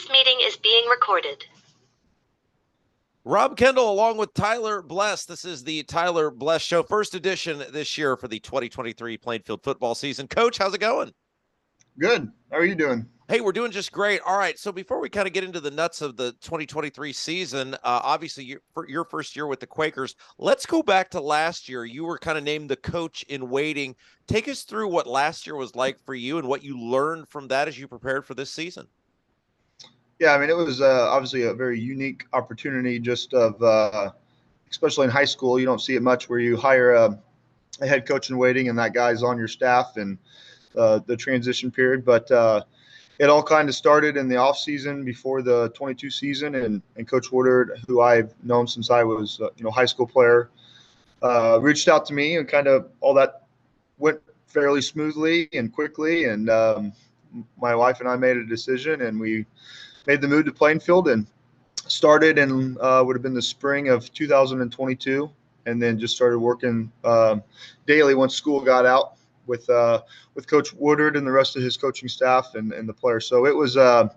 This meeting is being recorded. Rob Kendall along with Tyler Bless. This is the Tyler Bless Show, first edition this year for the 2023 Plainfield football season. Coach, how's it going? Good. How are you doing? Hey, we're doing just great. All right, so before we kind of get into the nuts of the 2023 season, obviously for your first year with the Quakers, let's go back to last year. You were kind of named the coach in waiting. Take us through what last year was like for you and what you learned from that as you prepared for this season. Yeah, I mean, it was obviously a very unique opportunity just of, especially in high school, you don't see it much where you hire a head coach in waiting and that guy's on your staff and the transition period. But it all kind of started in the off season before the 22 season, and Coach Woodard, who I've known since I was high school player, reached out to me, and kind of all that went fairly smoothly and quickly. And my wife and I made a decision, and we made the move to Plainfield and started in would have been the spring of 2022, and then just started working daily once school got out with Coach Woodard and the rest of his coaching staff and the players. So it was a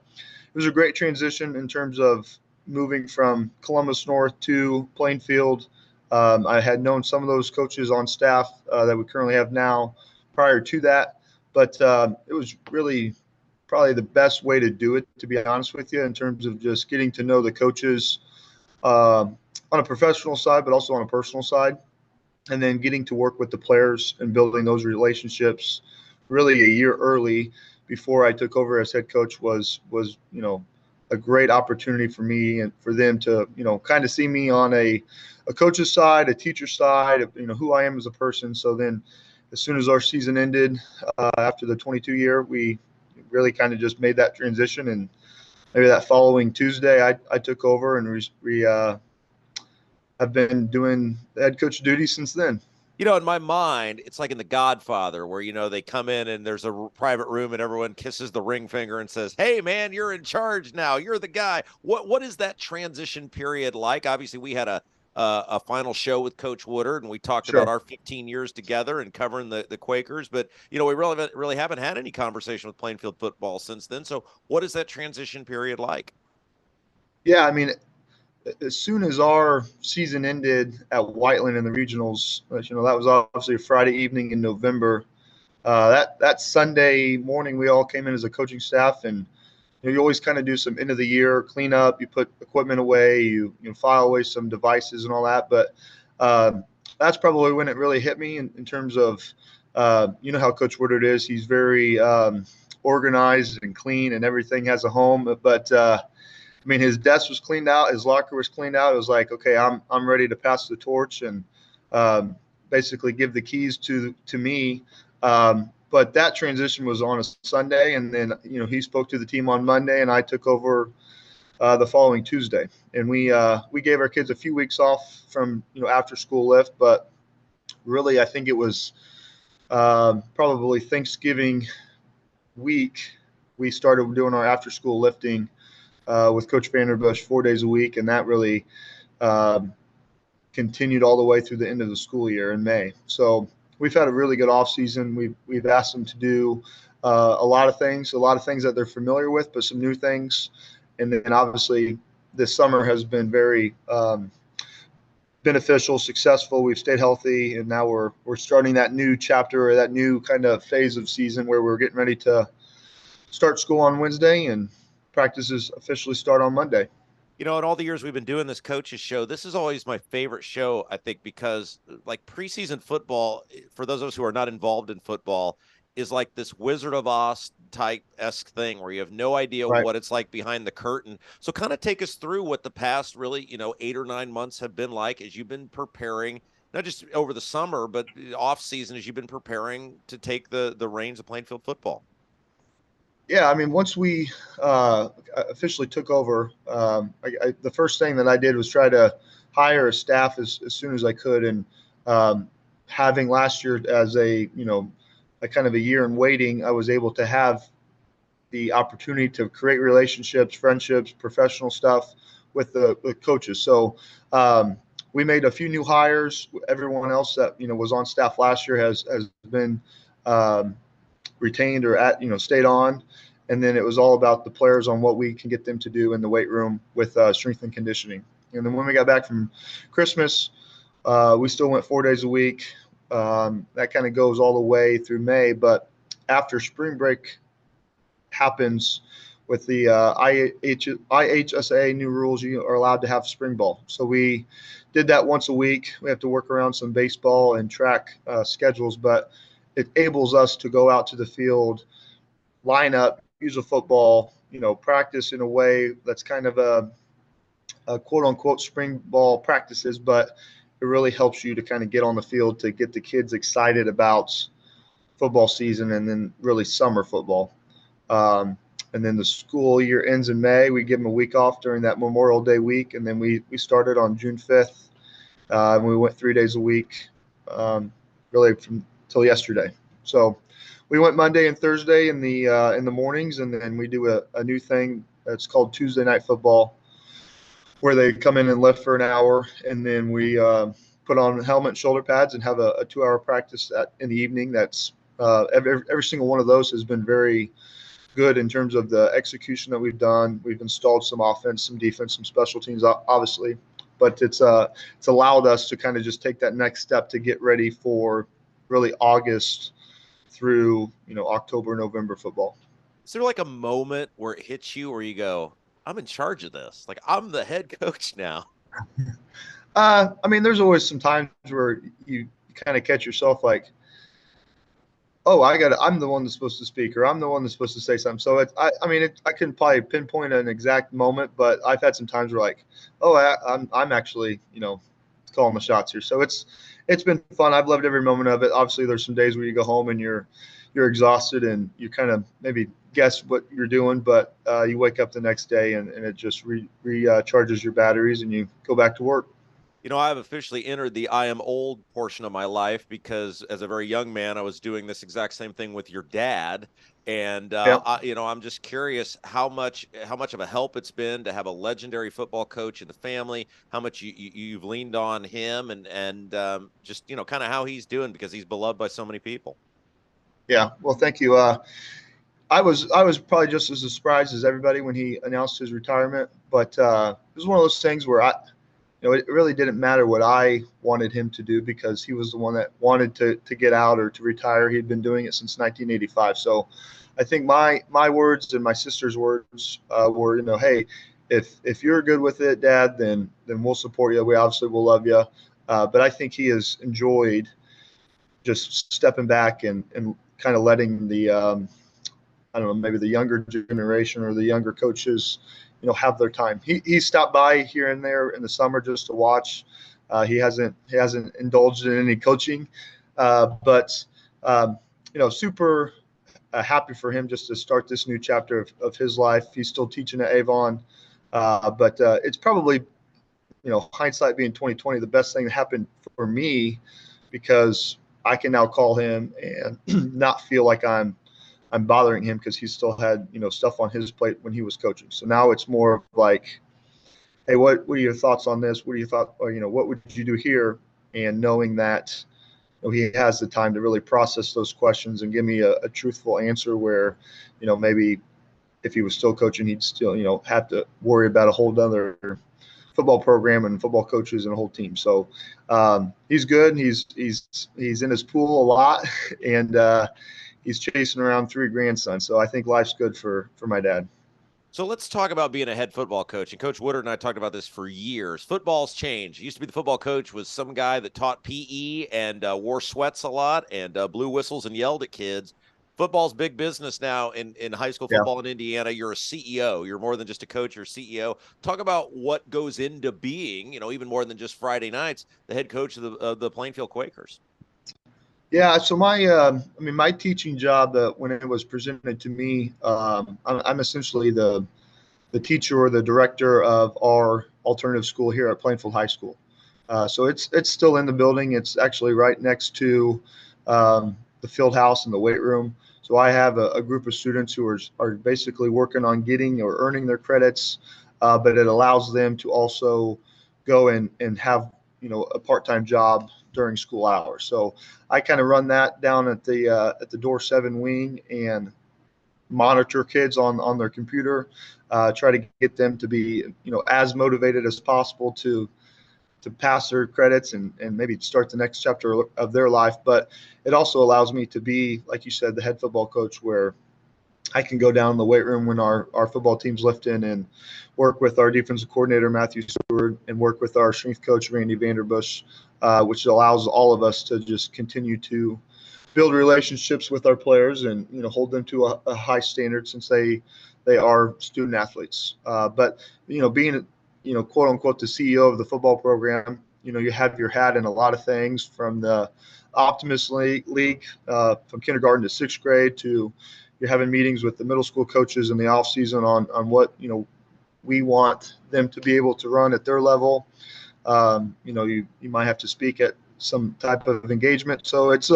great transition in terms of moving from Columbus North to Plainfield. I had known some of those coaches on staff that we currently have now prior to that, but it was really probably the best way to do it, to be honest with you, in terms of just getting to know the coaches on a professional side, but also on a personal side, and then getting to work with the players and building those relationships really a year early before I took over as head coach was a great opportunity for me and for them to kind of see me on a coach's side, a teacher's side, who I am as a person. So then as soon as our season ended after the 22 year, we really kind of just made that transition, and maybe that following Tuesday I took over, and I've been doing head coach duty since then. In my mind, it's like in The Godfather where, they come in and there's a private room and everyone kisses the ring finger and says, hey, man, you're in charge now. You're the guy. What is that transition period like? Obviously, we had a final show with Coach Woodard, and we talked about our 15 years together and covering the Quakers. But, we really haven't had any conversation with Plainfield football since then. So what is that transition period like? Yeah, I mean, as soon as our season ended at Whiteland in the regionals, that was obviously a Friday evening in November. That Sunday morning, we all came in as a coaching staff, and you always kind of do some end of the year cleanup. You put equipment away, you file away some devices and all that. But that's probably when it really hit me in terms of how Coach Woodard is. He's very organized and clean, and everything has a home. But I mean, his desk was cleaned out, his locker was cleaned out. It was like, okay, I'm ready to pass the torch and basically give the keys to me. But that transition was on a Sunday, and then he spoke to the team on Monday, and I took over the following Tuesday. And we gave our kids a few weeks off from after school lift, but really I think it was probably Thanksgiving week we started doing our after school lifting with Coach Vanderbush 4 days a week, and that really continued all the way through the end of the school year in May. So we've had a really good off season. We've asked them to do a lot of things that they're familiar with, but some new things. And then obviously this summer has been very beneficial, successful. We've stayed healthy, and now we're starting that new chapter, or that new kind of phase of season where we're getting ready to start school on Wednesday and practices officially start on Monday. In all the years we've been doing this coaches show, this is always my favorite show, I think, because like preseason football, for those of us who are not involved in football, is like this Wizard of Oz type-esque thing where you have no idea what it's like behind the curtain. So kind of take us through what the past really, 8 or 9 months have been like as you've been preparing, not just over the summer, but off season as you've been preparing to take the reins of Plainfield football. Yeah, I mean, once we officially took over, the first thing that I did was try to hire a staff as soon as I could. And having last year as a kind of a year in waiting, I was able to have the opportunity to create relationships, friendships, professional stuff with the coaches. So we made a few new hires. Everyone else that was on staff last year has been retained or stayed on, And then it was all about the players on what we can get them to do in the weight room with strength and conditioning. And then when we got back from Christmas, we still went 4 days a week. That kind of goes all the way through May. But after spring break happens with the IHSA new rules, you are allowed to have spring ball. So we did that once a week. We have to work around some baseball and track schedules, but it enables us to go out to the field, line up, use a football, practice in a way that's kind of a quote unquote spring ball practices, but it really helps you to kind of get on the field to get the kids excited about football season and then really summer football. And then the school year ends in May. We give them a week off during that Memorial Day week. And then we started on June 5th. And we went 3 days a week, really from till yesterday. So we went Monday and Thursday in the mornings. And then we do a new thing that's called Tuesday Night Football, where they come in and lift for an hour. And then we put on helmet and shoulder pads and have a 2-hour practice in the evening. That's every single one of those has been very good in terms of the execution that we've done. We've installed some offense, some defense, some special teams, obviously, but it's allowed us to kind of just take that next step to get ready for really August through October, November football. Is there like a moment where it hits you where you go, I'm in charge of this? Like, I'm the head coach now. I mean, there's always some times where you kind of catch yourself like, oh, I'm the one that's supposed to speak, or I'm the one that's supposed to say something. So I couldn't probably pinpoint an exact moment, but I've had some times where like, oh, I'm actually, calling the shots here. So it's been fun. I've loved every moment of it. Obviously there's some days where you go home and you're exhausted and you kind of maybe guess what you're doing, but you wake up the next day and it just recharges your batteries and you go back to work. I've officially entered the I am old portion of my life because as a very young man, I was doing this exact same thing with your dad. And, I'm just curious how much of a help it's been to have a legendary football coach in the family, how much you've leaned on him and just, kind of how he's doing because he's beloved by so many people. Yeah. Well, thank you. I was probably just as surprised as everybody when he announced his retirement, but it was one of those things where it really didn't matter what I wanted him to do because he was the one that wanted to get out or to retire. He'd been doing it since 1985. So I think my words and my sister's words were, hey, if you're good with it, Dad, then we'll support you. We obviously will love you. But I think he has enjoyed just stepping back and kind of letting the, I don't know, maybe the younger generation or the younger coaches have their time. He stopped by here and there in the summer just to watch. He hasn't indulged in any coaching, but super happy for him just to start this new chapter of his life. He's still teaching at Avon, but it's probably hindsight being 2020, the best thing that happened for me because I can now call him and not feel like I'm bothering him because he still had, stuff on his plate when he was coaching. So now it's more like, hey, what are your thoughts on this? What are your thoughts, or, what would you do here? And knowing that he has the time to really process those questions and give me a truthful answer where, maybe if he was still coaching, he'd still, have to worry about a whole other football program and football coaches and a whole team. So he's good. He's in his pool a lot and, he's chasing around 3 grandsons. So I think life's good for my dad. So let's talk about being a head football coach. And Coach Woodard and I talked about this for years. Football's changed. It used to be the football coach was some guy that taught PE and wore sweats a lot and blew whistles and yelled at kids. Football's big business now in high school football in Indiana. You're a CEO. You're more than just a coach. You're a CEO. Talk about what goes into being, even more than just Friday nights, the head coach of the Plainfield Quakers. Yeah, so my teaching job when it was presented to me, I'm essentially the teacher or the director of our alternative school here at Plainfield High School. So it's still in the building. It's actually right next to the field house and the weight room. So I have a group of students who are basically working on getting or earning their credits, but it allows them to also go and have a part-time job during school hours. So I kind of run that down at the door 7 wing, and monitor kids on their computer, try to get them to be, as motivated as possible to pass their credits and maybe start the next chapter of their life. But it also allows me to be, like you said, the head football coach, where I can go down in the weight room when our football team's lifting and work with our defensive coordinator, Matthew Stewart, and work with our strength coach, Randy Vanderbush, which allows all of us to just continue to build relationships with our players and, hold them to a high standard, since they are student athletes. But, being, quote unquote, the CEO of the football program, you have your hat in a lot of things, from the Optimist League, from kindergarten to sixth grade, to you're having meetings with the middle school coaches in the off season on what, we want them to be able to run at their level. You might have to speak at some type of engagement. So it's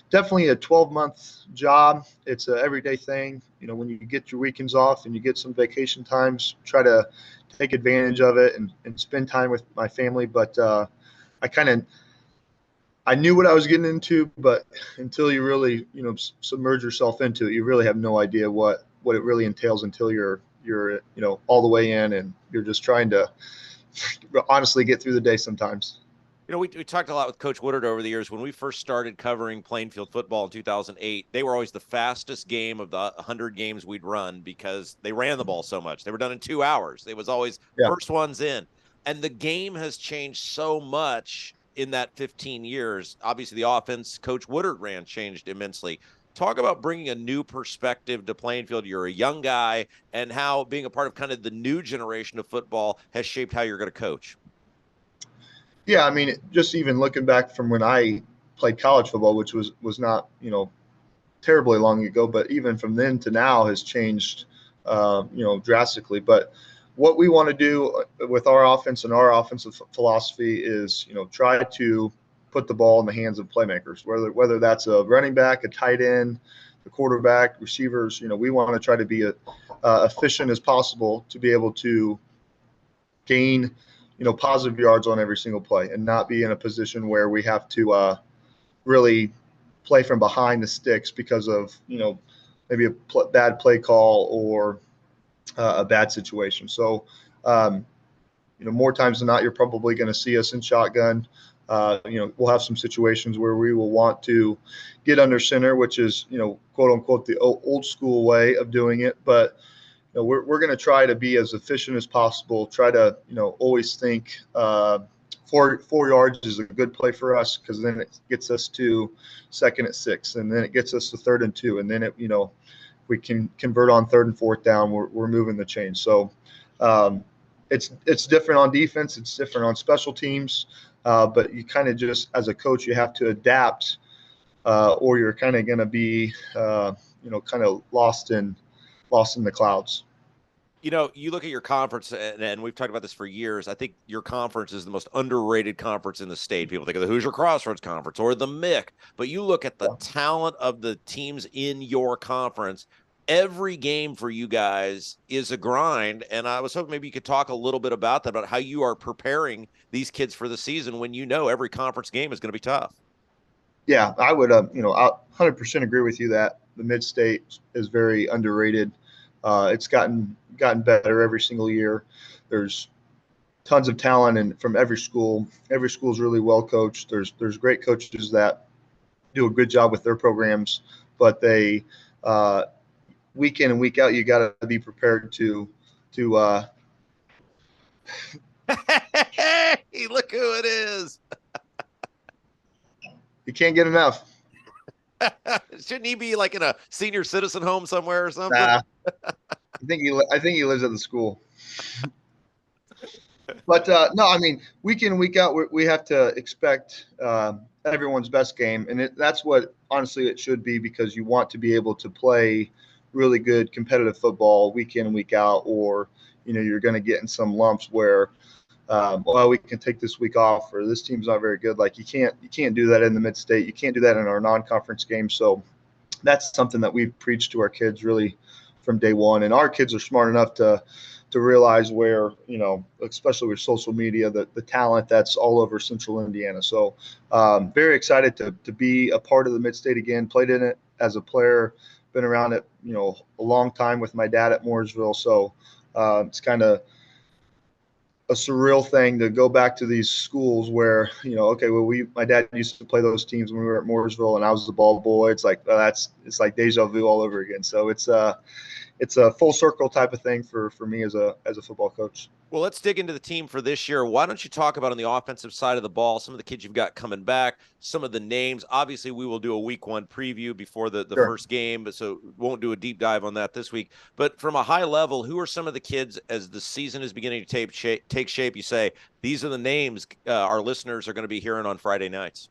definitely a 12-month job. It's an everyday thing. When you get your weekends off and you get some vacation times, try to take advantage of it and spend time with my family. But I knew what I was getting into, but until you really, submerge yourself into it, you really have no idea what it really entails until you're all the way in, and you're just trying to honestly get through the day sometimes. We talked a lot with Coach Woodard over the years. When we first started covering Plainfield football in 2008, they were always the fastest game of the 100 games we'd run, because they ran the ball so much. They were done in 2 hours. It was always first ones in. And the game has changed so much in that 15 years. Obviously, the offense Coach Woodard ran changed immensely. Talk about bringing a new perspective to Plainfield. You're a young guy, and how being a part of kind of the new generation of football has shaped how you're going to coach. Yeah, I mean, just even looking back from when I played college football, which was not, terribly long ago, but even from then to now has changed, drastically. But what we want to do with our offense and our offensive philosophy is, try to put the ball in the hands of playmakers, whether that's a running back, a tight end, the quarterback, receivers. We want to try to be efficient as possible to be able to gain, positive yards on every single play, and not be in a position where we have to really play from behind the sticks because of, maybe a bad play call or a bad situation. So, more times than not, you're probably going to see us in shotgun. We'll have some situations where we will want to get under center, which is, quote unquote, the old school way of doing it. But, we're going to try to be as efficient as possible. Try to, always think 4 yards is a good play for us, because then it gets us to 2nd and 6, and then it gets us to 3rd and 2, and then it, we can convert on 3rd and 4th down. We're moving the chain. So it's different on defense. It's different on special teams. But you kind of just, as a coach, you have to adapt, or you're kind of going to be, kind of lost in the clouds. You look at your conference, and we've talked about this for years. I think your conference is the most underrated conference in the state. People think of the Hoosier Crossroads Conference or the MIC, but you look at the talent of the teams in your conference. Every game for you guys is a grind, and I was hoping maybe you could talk a little bit about that, about how you are preparing these kids for the season when every conference game is going to be tough. Yeah, I would, I 100% agree with you that the Mid-State is very underrated. It's gotten better every single year. There's tons of talent, and from every school. Every school is really well coached. There's great coaches that do a good job with their programs, but they week in and week out, you got to be prepared to Hey, look who it is. You can't get enough. Shouldn't he be like in a senior citizen home somewhere or something? I think he lives at the school. But no, I mean, week in and week out, we have to expect everyone's best game, and that's what honestly it should be, because you want to be able to play really good competitive football week in and week out, or you're going to get in some lumps where we can take this week off, or this team's not very good. Like you can't do that in the Mid-State. You can't do that in our non-conference games. So that's something that we've preached to our kids really from day one. And our kids are smart enough to realize where, especially with social media, the talent that's all over Central Indiana. So very excited to be a part of the Mid-State again. Played in it as a player, been around it, a long time with my dad at Mooresville. So it's kind of a surreal thing to go back to these schools where, okay, well, my dad used to play those teams when we were at Mooresville and I was the ball boy. It's like, it's like deja vu all over again. So it's a full circle type of thing for me as a football coach. Well, let's dig into the team for this year. Why don't you talk about on the offensive side of the ball, some of the kids you've got coming back, some of the names. Obviously, we will do a week 1 preview before the Sure. first game, but so won't do a deep dive on that this week. But from a high level, who are some of the kids as the season is beginning to take shape? You say, these are the names our listeners are going to be hearing on Friday nights.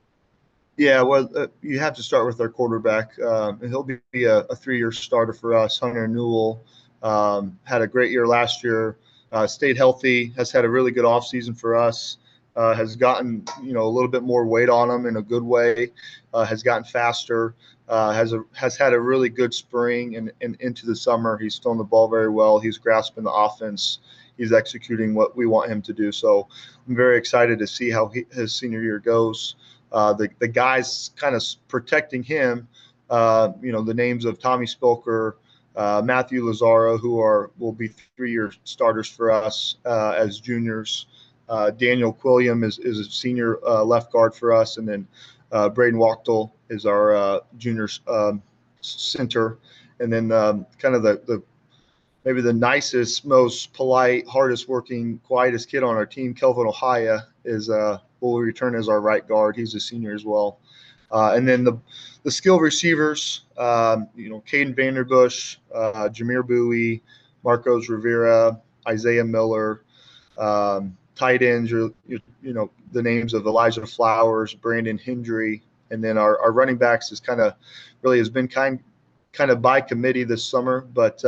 Yeah, well, you have to start with our quarterback. And he'll be a 3-year starter for us. Hunter Newell had a great year last year. Stayed healthy, has had a really good offseason for us, has gotten, a little bit more weight on him in a good way, has gotten faster, has had a really good spring and into the summer. He's thrown the ball very well. He's grasping the offense. He's executing what we want him to do. So I'm very excited to see how his senior year goes. The guys kind of protecting him, the names of Tommy Spilker, Matthew Lazaro, who will be 3-year starters for us as juniors. Daniel Quilliam is a senior left guard for us, and then Braden Wachtel is our junior center. And then kind of the maybe the nicest, most polite, hardest working, quietest kid on our team, Kelvin Ohaya, will return as our right guard. He's a senior as well. And then the skill receivers, Caden Vanderbush, Jameer Bowie, Marcos Rivera, Isaiah Miller, tight ends, the names of Elijah Flowers, Brandon Hendry, and then our running backs has been kind of by committee this summer, but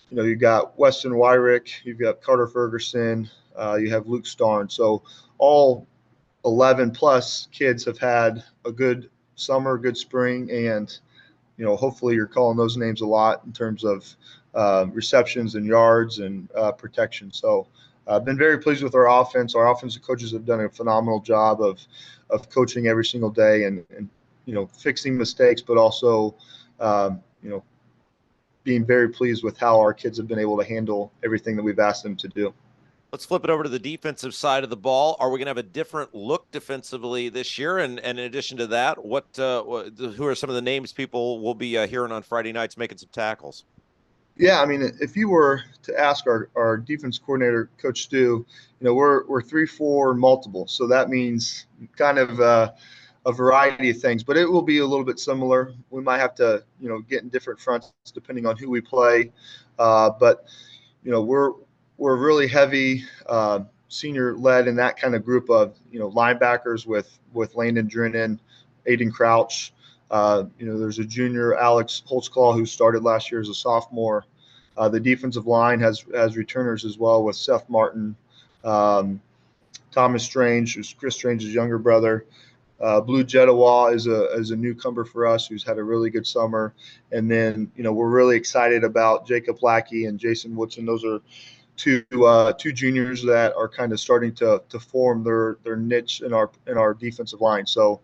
you've got Weston Wyrick, you've got Carter Ferguson, you have Luke Starn. So all 11 plus kids have had a good summer, good spring, and hopefully you're calling those names a lot in terms of receptions and yards and protection. So I've been very pleased with our offense. Our offensive coaches have done a phenomenal job of coaching every single day and fixing mistakes, but also being very pleased with how our kids have been able to handle everything that we've asked them to do. Let's flip it over to the defensive side of the ball. Are we going to have a different look defensively this year? And in addition to that, who are some of the names people will be hearing on Friday nights making some tackles? Yeah, I mean, if you were to ask our defense coordinator, Coach Stu, we're 3-4 multiple. So that means kind of a variety of things, but it will be a little bit similar. We might have to, get in different fronts depending on who we play. But we're really heavy senior led in that kind of group of, linebackers with Landon Drennan, Aiden Crouch. There's a junior, Alex Holtzclaw, who started last year as a sophomore. The defensive line has returners as well with Seth Martin, Thomas Strange, who's Chris Strange's younger brother. Blue Jetawa is a newcomer for us who's had a really good summer. And then, we're really excited about Jacob Lackey and Jason Woodson. Those are two juniors that are kind of starting to form their niche in our defensive line. So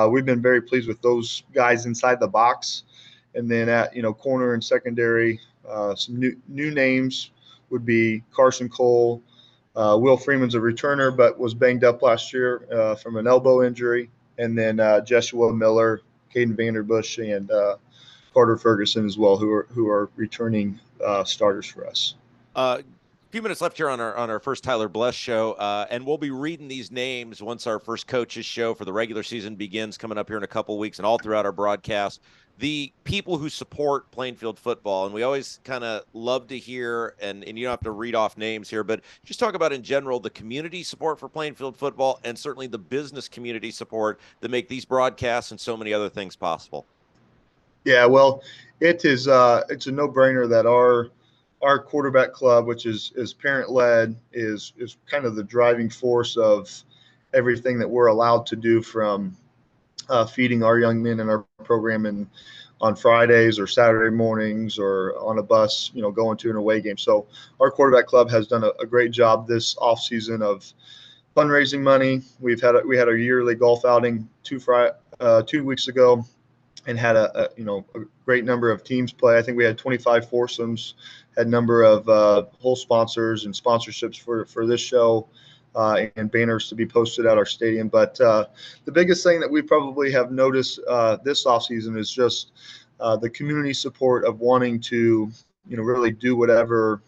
we've been very pleased with those guys inside the box. And then at corner and secondary, some new names would be Carson Cole. Will Freeman's a returner but was banged up last year from an elbow injury. And then Jeshua Miller, Caden Vanderbush, and Carter Ferguson as well, who are returning starters for us. Few minutes left here on our first Tyler Bless show, and we'll be reading these names once our first coaches show for the regular season begins coming up here in a couple weeks, and all throughout our broadcast. The people who support Plainfield football, and we always kind of love to hear, and you don't have to read off names here, but just talk about in general the community support for Plainfield football and certainly the business community support that make these broadcasts and so many other things possible. Yeah, well, it's a no-brainer that our quarterback club, which is parent-led, is kind of the driving force of everything that we're allowed to do, from feeding our young men in our program and on Fridays or Saturday mornings or on a bus, going to an away game. So our quarterback club has done a great job this offseason of fundraising money. We had our yearly golf outing 2 weeks ago. and had a great number of teams play. I think we had 25 foursomes, had a number of whole sponsors and sponsorships for this show, and banners to be posted at our stadium. But the biggest thing that we probably have noticed this offseason is just the community support of wanting to really do whatever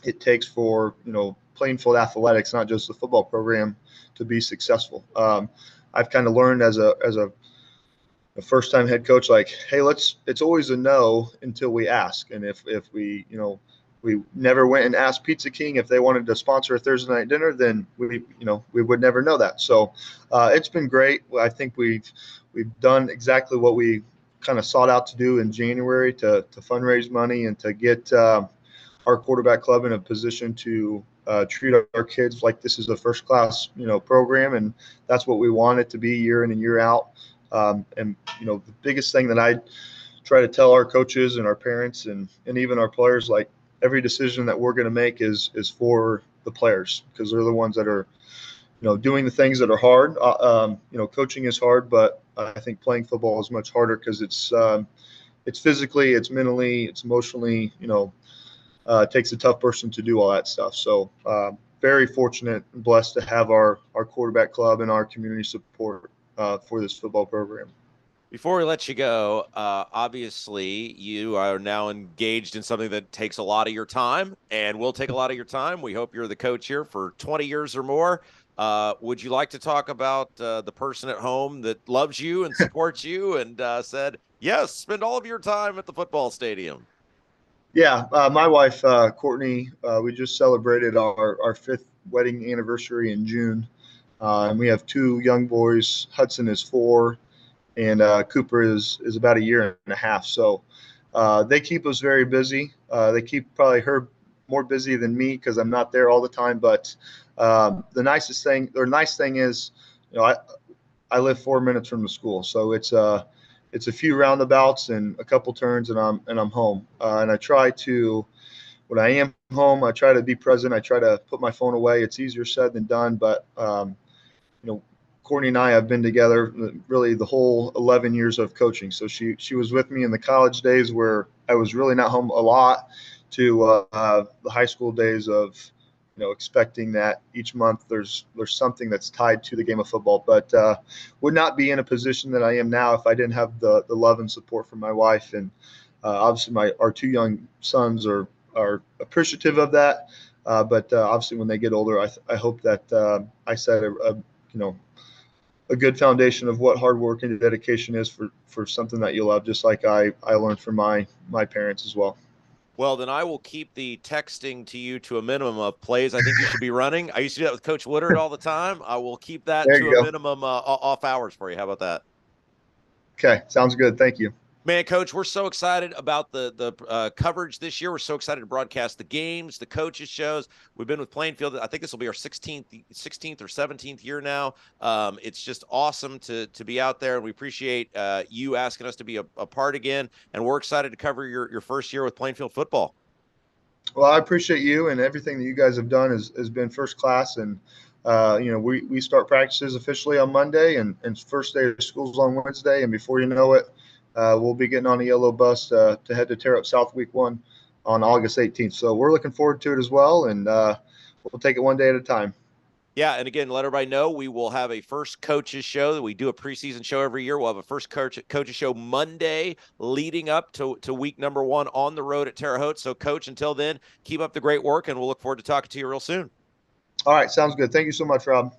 it takes for Plainfield athletics, not just the football program, to be successful. I've kind of learned as a first-time head coach, like, hey, it's always a no until we ask. And if we never went and asked Pizza King if they wanted to sponsor a Thursday night dinner, then we would never know that. So it's been great. I think we've done exactly what we kind of sought out to do in January to fundraise money and to get our quarterback club in a position to treat our kids like this is a first-class program, and that's what we want it to be year in and year out. And the biggest thing that I try to tell our coaches and our parents and even our players, like, every decision that we're going to make is for the players, because they're the ones that are doing the things that are hard. Coaching is hard, but I think playing football is much harder because it's physically, it's mentally, it's emotionally. It takes a tough person to do all that stuff. So very fortunate and blessed to have our quarterback club and our community support for this football program. Before we let you go, obviously you are now engaged in something that takes a lot of your time and will take a lot of your time. We hope you're the coach here for 20 years or more. Would you like to talk about the person at home that loves you and supports you and said, yes, spend all of your time at the football stadium? Yeah, my wife, Courtney, we just celebrated our 5th wedding anniversary in June. And we have 2 young boys. Hudson is 4, and Cooper is about a year and a half. So they keep us very busy. They keep probably her more busy than me because I'm not there all the time. But the nice thing is, I live 4 minutes from the school, so it's a few roundabouts and a couple turns, and I'm home. And I try to, when I am home, I try to be present. I try to put my phone away. It's easier said than done, but Courtney and I have been together really the whole 11 years of coaching. So she was with me in the college days where I was really not home a lot, to the high school days of expecting that each month there's something that's tied to the game of football. But would not be in a position that I am now if I didn't have the love and support from my wife. And obviously our 2 young sons are appreciative of that. But obviously when they get older, I hope that I set a good foundation of what hard work and dedication is for something that you love, just like I learned from my parents as well. Well, then I will keep the texting to you to a minimum of plays I think you should be running. I used to do that with Coach Woodard all the time. I will keep that to a minimum off hours for you. How about that? Okay, sounds good. Thank you. Man, Coach, we're so excited about the coverage this year. We're so excited to broadcast the games, the coaches shows. We've been with Plainfield. I think this will be our 16th or 17th year now. It's just awesome to be out there, and we appreciate you asking us to be a part again. And we're excited to cover your first year with Plainfield football. Well, I appreciate you, and everything that you guys have done has been first class. And we start practices officially on Monday, and first day of school's on Wednesday, and before you know it, we'll be getting on a yellow bus to head to tear up South Week 1 on August 18th. So we're looking forward to it as well, and we'll take it one day at a time. Yeah, and again, let everybody know we will have a first coaches show. We do a preseason show every year. We'll have a first coaches show Monday leading up to week number 1 on the road at Terre Haute. So, Coach, until then, keep up the great work, and we'll look forward to talking to you real soon. All right, sounds good. Thank you so much, Rob.